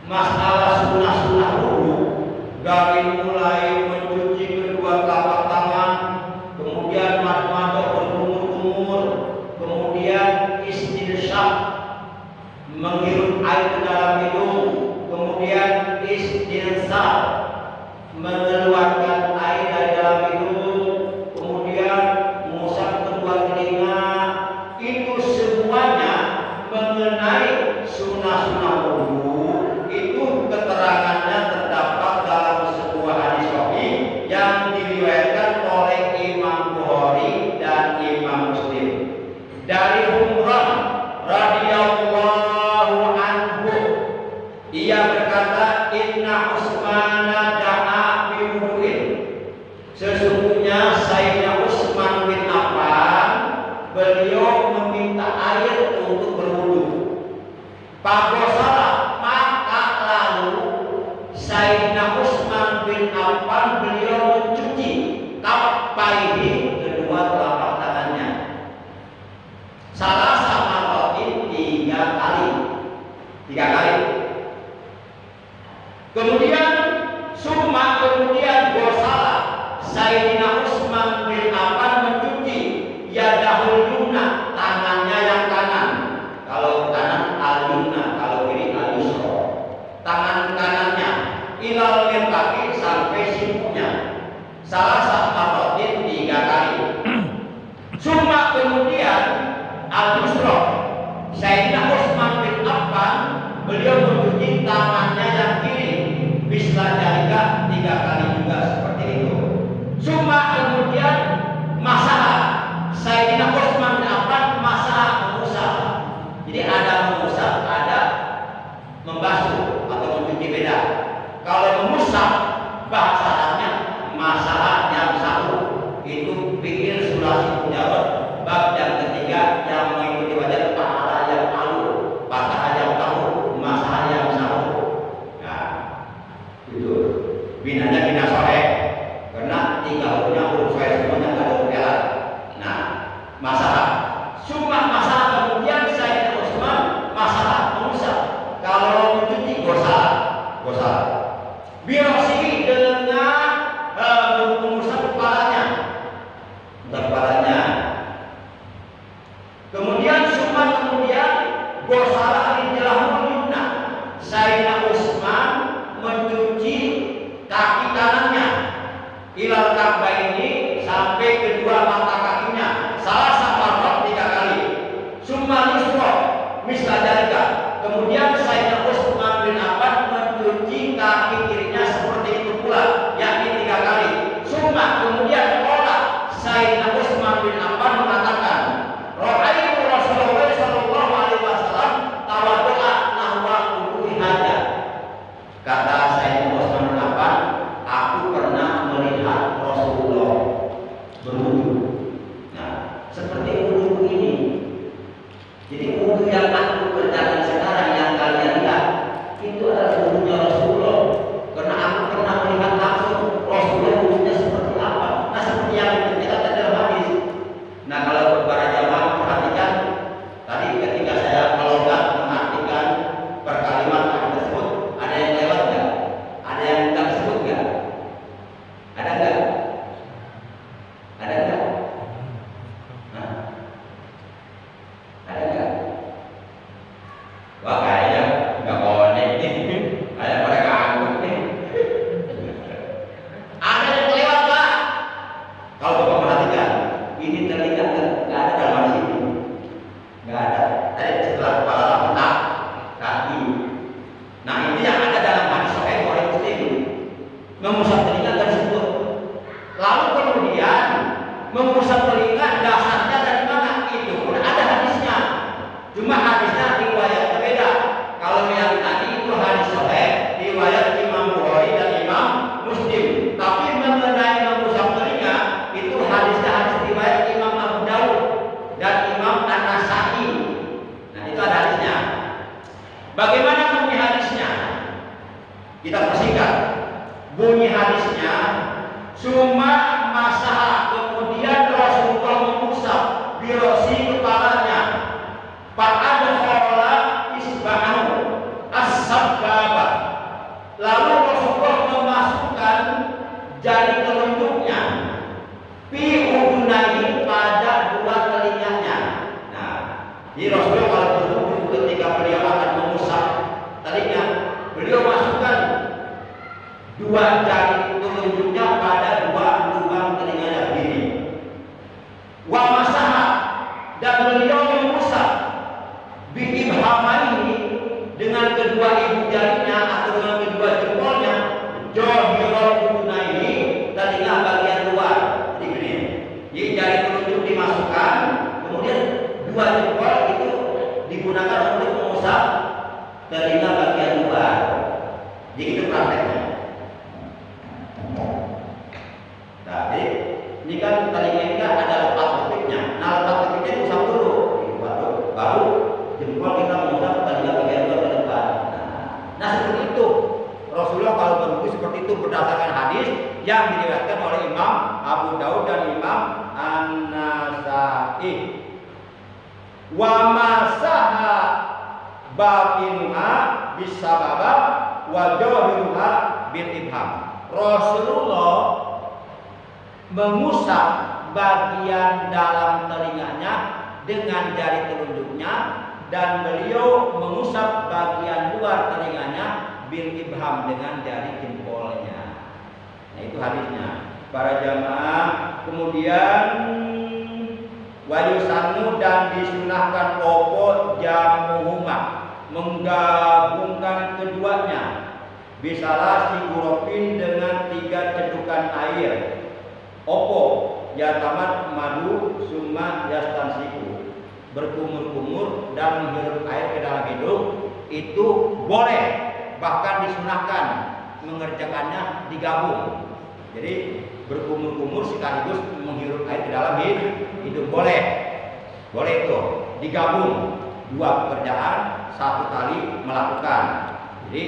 masalah sunnah-sunnah wudu dari mulai mencuci kedua telapak tangan, kemudian madmadah berkumur-kumur, kemudian istinsyaq menghirup air ke dalam hidung, kemudian istinsar mengeluarkan air dari dalam hidung, kemudian mengusap kedua telinga. Itu semuanya mengenai sunnah-sunnah wudu. Itu keterangannya terdapat dalam sebuah hadis sahih yang diriwayatkan oleh Imam Bukhari dan Imam Muslim dari Umrah radhiyallahu anhu. Ia berkata, inna Utsmana da'a bi wudu'in. Sesungguhnya Sayyidina Utsman bin Affan, beliau meminta air untuk berwudu. Faqala, maka lalu Sayyidina Utsman bin Affan beliau mencuci kaffaihi, kedua telapak tangannya, salah sama roti 3 kali. Kemudian gosala Sayyidina Utsman bin Affan mencuci yadahul yumna, tangannya yang kanan. Kalau kanan al-yumna, kalau kiri al-yusra. Tangan kanannya ilal mirfaqi, sampai sipunya, salah satu 3 kali. Summa kemudian al-yusra, Sayyidina Utsman bin Affan beliau mencuci tangannya yang kiri, bisla jalika 3 kali juga seperti itu. Summa kemudian masalah Sayyidina Utsman bin Affan mengusap. Jadi ada mengusap, ada membasuh atau mencuci, beda. Kalau mengusap bahasa Arabnya masalah yang satu, itu fikir sulasi mujarrad bab yang ketiga yang mengikuti wajah pahala yang malu, patah yang tahu, masalah yang satu. Nah, itu binanya bina sore, karena 3 hurufnya huruf sore semuanya nggak ada kelar. Nah, masalah summa masalah, kemudian Sayyidina Utsman masalah mengusap. Kalau mencuci gosala birosi dengan mengusap kepalanya. Kemudian gosala rijlahul yumna, Sayyidina Utsman mencuci kaki kanannya ilal ka'baini, sampai kedua mata kakinya, salah sama 3 kali. Summa yusra misla dalika, kemudian Sayyidina Utsman bin Affan mencuci kaki kirinya seperti itu pula, yakni 3 kali. Summa kemudian qala Sayyidina Utsman bin Affan mengatakan, ra'aitu Rasulullah sallallahu alaihi wasallam tawaddu'a nahwa wudu'i hadza. Kata Sayyidina Utsman bin Affan, aku pernah melihat Rasulullah berwudu. Nah, seperti wudu ini. Jadi wudu yang aku kerjakan sekarang yang kalian lihat itu adalah wudunya Rasulullah. Karena aku pernah melihat langsung Rasulullah wudunya seperti apa. Nah, seperti yang diceritakan dalam hadis. Nah, kalau para jamaah perhatikan tadi ketika saya melonggar mengartikan perkalimat tersebut, ada yang lewat nggak? Ada yang nggak disebut nggak? Ada nggak? Ada nggak? Nah, ada nggak? Wah, kayaknya nggak konek nih. Kayak mereka anggap nih. Ada yang lewat nggak? Kalau Bapak perhatikan, ini terlihat nggak ada dalam hadis ini. Nggak ada. Tadi setelah kepala otak, kaki. Nah, ini yang ada dalam hadis Sahih Bukhari Muslim. Mengusap telinga nggak disebut. Lalu kemudian mengusap telinga dasarnya Bagaimana bunyi hadisnya? Kita persingkat. Bunyi hadisnya, cuma masalah kemudian Rasulullah mengusap birosi kepalanya. Fa'adkhala isba'ahu as-sababa. Lalu Rasulullah memasukkan jari telunjuknya fi udunaihi pada dua telinganya. Nah, jadi Rasulullah kalau berwudu ketika beliau akan mengusap telinga, beliau masukkan dua jari telunjuknya pada dua lubang telinganya begini. Wa masaha, dan beliau mengusap biibhamaihi dengan kedua ibu jarinya atau dengan kedua jempolnya, jahirul udunaihi, telinga bagian luar. Jadi begini. Jadi jari telunjuk dimasukkan, kemudian dua jempol itu digunakan untuk mengusap telinga bagian luar. Jadi itu prakteknya. Nah, jadi ini kan telinga ini kan ada letak titiknya. Nah, letak titiknya itu usap dulu, baru jempol kita mengusap telinga bagian luar ke depan. Nah, seperti itu. Rasulullah kalau berwudu seperti itu berdasarkan hadis yang diriwayatkan oleh Imam Abu Daud dan Imam An-Nasa'i. Wa masaha batinuha bisababa wa jahiruha bil ibham. Rasulullah mengusap bagian dalam telinganya dengan jari telunjuknya, dan beliau mengusap bagian luar telinganya bil ibham dengan jari jempolnya. Nah, itu hadisnya. Para jamaah, kemudian wayusanu, dan disunahkan opo jamuhuma, menggabungkan keduanya, bisalah sigurofin dengan 3 cedukan air. Opo yatamat madu summa yastansiku, berkumur-kumur dan menghirup air ke dalam hidung. Itu boleh, bahkan disunahkan mengerjakannya digabung. Jadi berkumur-kumur sekaligus menghirup air ke dalam hidung boleh. Boleh itu digabung, 2 pekerjaan 1 kali melakukan. Jadi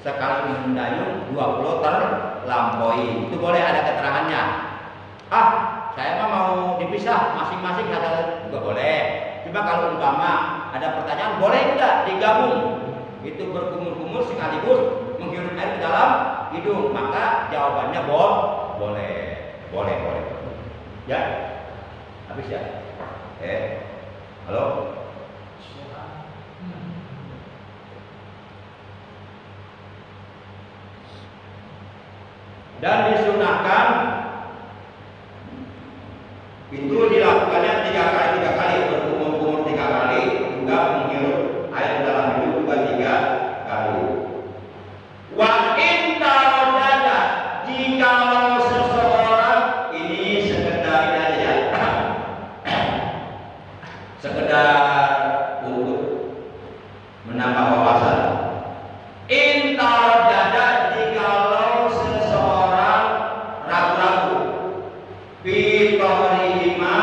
sekali mendayung 20 terlampaui. Itu boleh, ada keterangannya. Saya mah mau dipisah masing-masing juga boleh. Cuma kalau umpama ada pertanyaan, boleh enggak digabung? Itu berkumur-kumur sekaligus menghirup air ke dalam hidung, maka jawabannya boleh. Ya, habis ya. Halo. Dan disunahkan itu dilakukannya 3 kali, berkumur-kumur 3 kali, juga menghirup air dalam hidung juga 3 kali. Wa in taradada, jikalau seseorang, ini sekedar aja ya, sekedar untuk menambah wawasan. In taradada, jikalau seseorang ragu-ragu fi tohrihima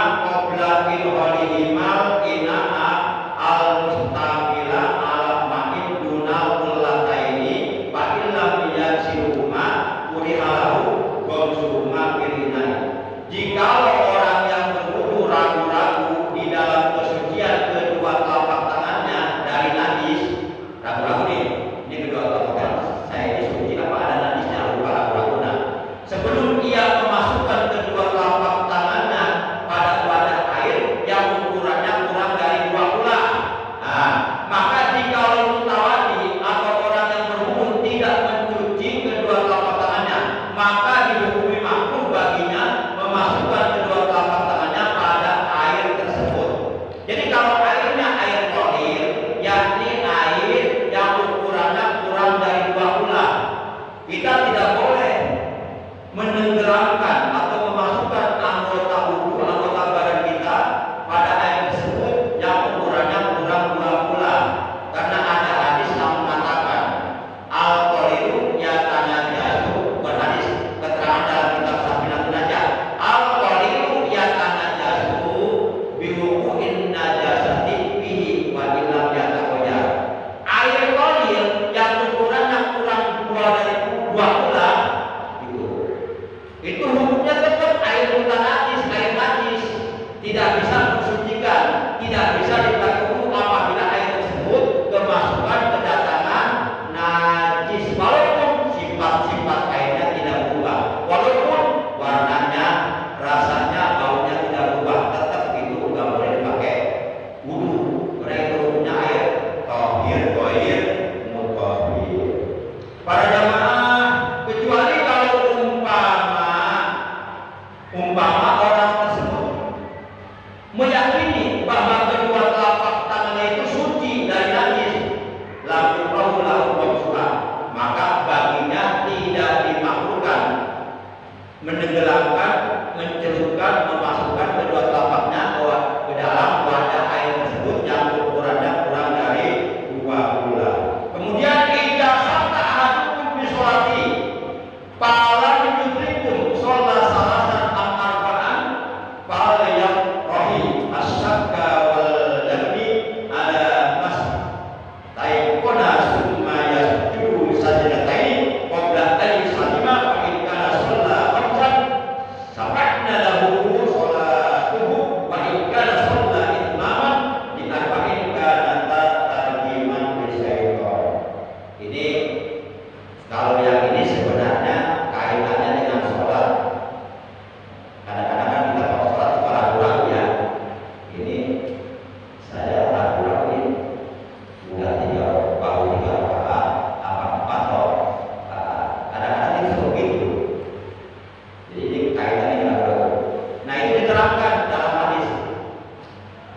diterangkan dalam hadis.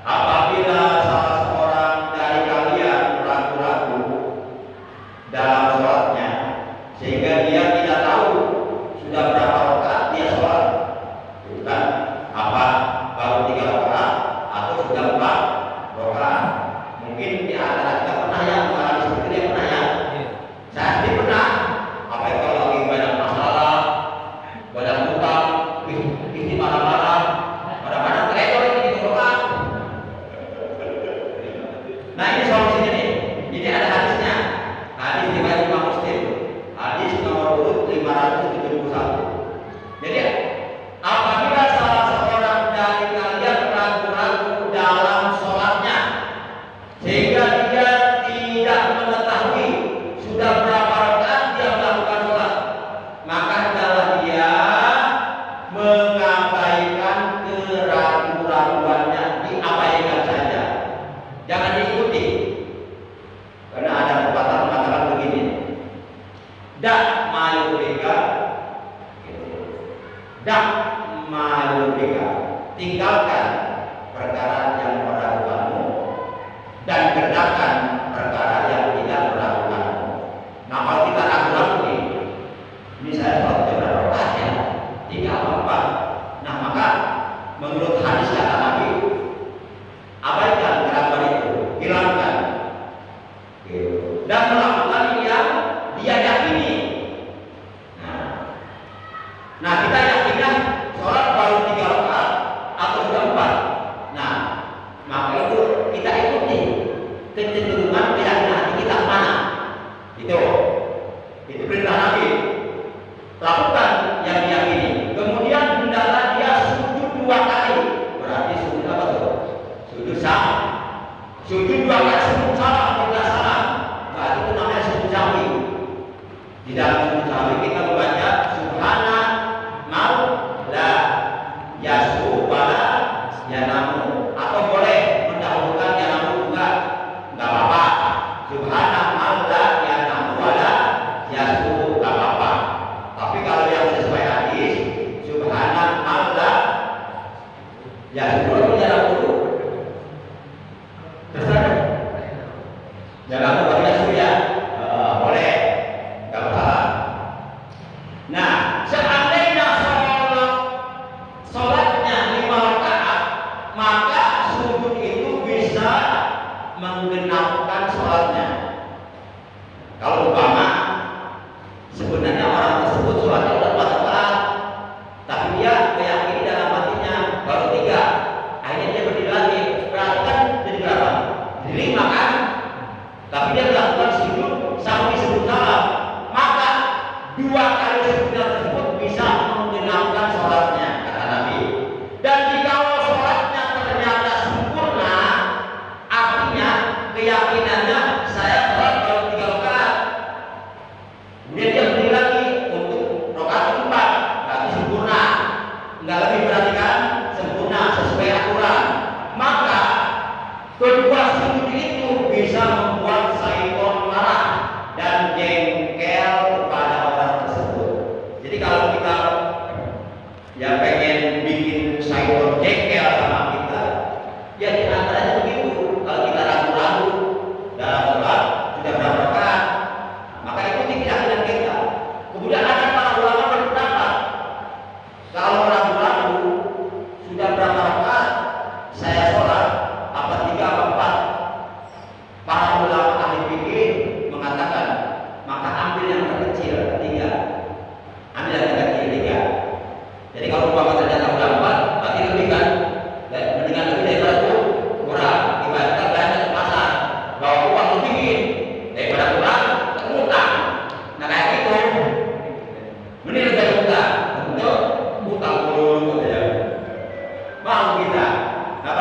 Apabila salah seorang dari kalian ragu-ragu dalam sholatnya, sehingga dia tidak tahu sudah berapa rakaat dia sholat, bukan apa baru 3 rakaat atau sudah 4 rakaat. Mungkin di antara kita pernah ya mengalami seperti dia pernah ya. Saya sendiri pernah. Apa itu kalau lagi banyak masalah, banyak hutang, istri marah-marah, kadang-kadang teledor ini rakaat. Nah ini solusinya nih. Ini ada hadisnya. Hadis riwayat Imam Muslim. Hadis nomor urut 571. Jadi apabila salah seorang dari kalian ragu-ragu dalam sholatnya, sehingga dia tidak mengetahui sudah berapa rakaat dia melakukan sholat, maka hendaklah dia mengabaikan keraguan-raguannya, diabaikan saja, jangan diikuti. Karena ada pepatah mengatakan begini, dak mayurika, dak mayurika, tinggalkan perkara yang meragukanmu dan kerjakan perkara yang tidak meragukanmu. Nah kalau kita ragu-ragu nih, ini saya sholat berapa rakaat ya? 3 atau 4. Nah maka menurut hadis kata Nabi, abaikan keraguan itu, hilangkan dan melakukan yang dia yakini. Nah kita yakinkan sholat baru 3 rakaat atau sudah 4. Nah maka itu kita ikuti kecenderungan keyakinan hati kita mana. Itu perintah Nabi. Lakukan yang diyakini. Kemudian hendaklah dia sujud 2 kali. Berarti sujud apa tuh? Sujud sahwi. Sujud 2 kali sebelum salam, tidak salam. Berarti itu namanya sujud sahwi. Di dalam sujud sahwi kita membaca subhana la yasu wala yanamu, atau boleh mendahulukan yanamu juga nggak apa-apa. Subhana la yanamu wala yasu nggak apa-apa. Tapi kalau yang sesuai hadis subhana la yasu dulu yanamu dulu terserah. Jangan lupa yasu ya. Boleh, nggak apa-apa. Nah seandainya sholatnya 5 rakaat, maka sujud itu bisa menggenapkan sholatnya. Kalau umpama sebenarnya orang tersebut sholatnya udah 4 rakaat, tapi dia meyakini dalam hatinya baru 3, akhirnya dia berdiri lagi, berarti kan jadi berapa? Jadi 5 kan? Tapi dia melakukan sujud sahwi sebelum salam, maka 2 kali sujud tersebut bisa menggenapkan sholatnya, kata Nabi. Dan jika sholatnya ternyata sempurna, artinya keyakinannya saya sholat baru 3 rakaat, kemudian dia berdiri lagi untuk rakaat keempat, berarti sempurna. Enggak lebih berarti kan? Sempurna sesuai aturan. Maka kedua sujud itu bisa membuat syaitan marah dan jengkel kepada orang tersebut. Jadi kalau kita ya pengen bikin syaitan jengkel sama kita, ya di antaranya begitu. Kalau kita ragu-ragu dalam sholat sudah berapa rakaat, maka ikuti keyakinan kita. Kemudian ada para ulama berpendapat, kalau ragu-ragu sudah berapa rakaat saya sholat, apa 3 apa 4, para ulama ahli fikih mengatakan maka ambil yang terkecil 3. Ambil yang terkecil 3. Jadi kalau umpama ternyata udah 4, berarti lebih kan? Mendingan lebih daripada itu kurang. Ibarat kita belanja ke pasar, bawa uang lebih daripada kurang, utang. Nah kayak gitu, mending lebih utang. Untuk utang dulu ya. Mau kita. Nah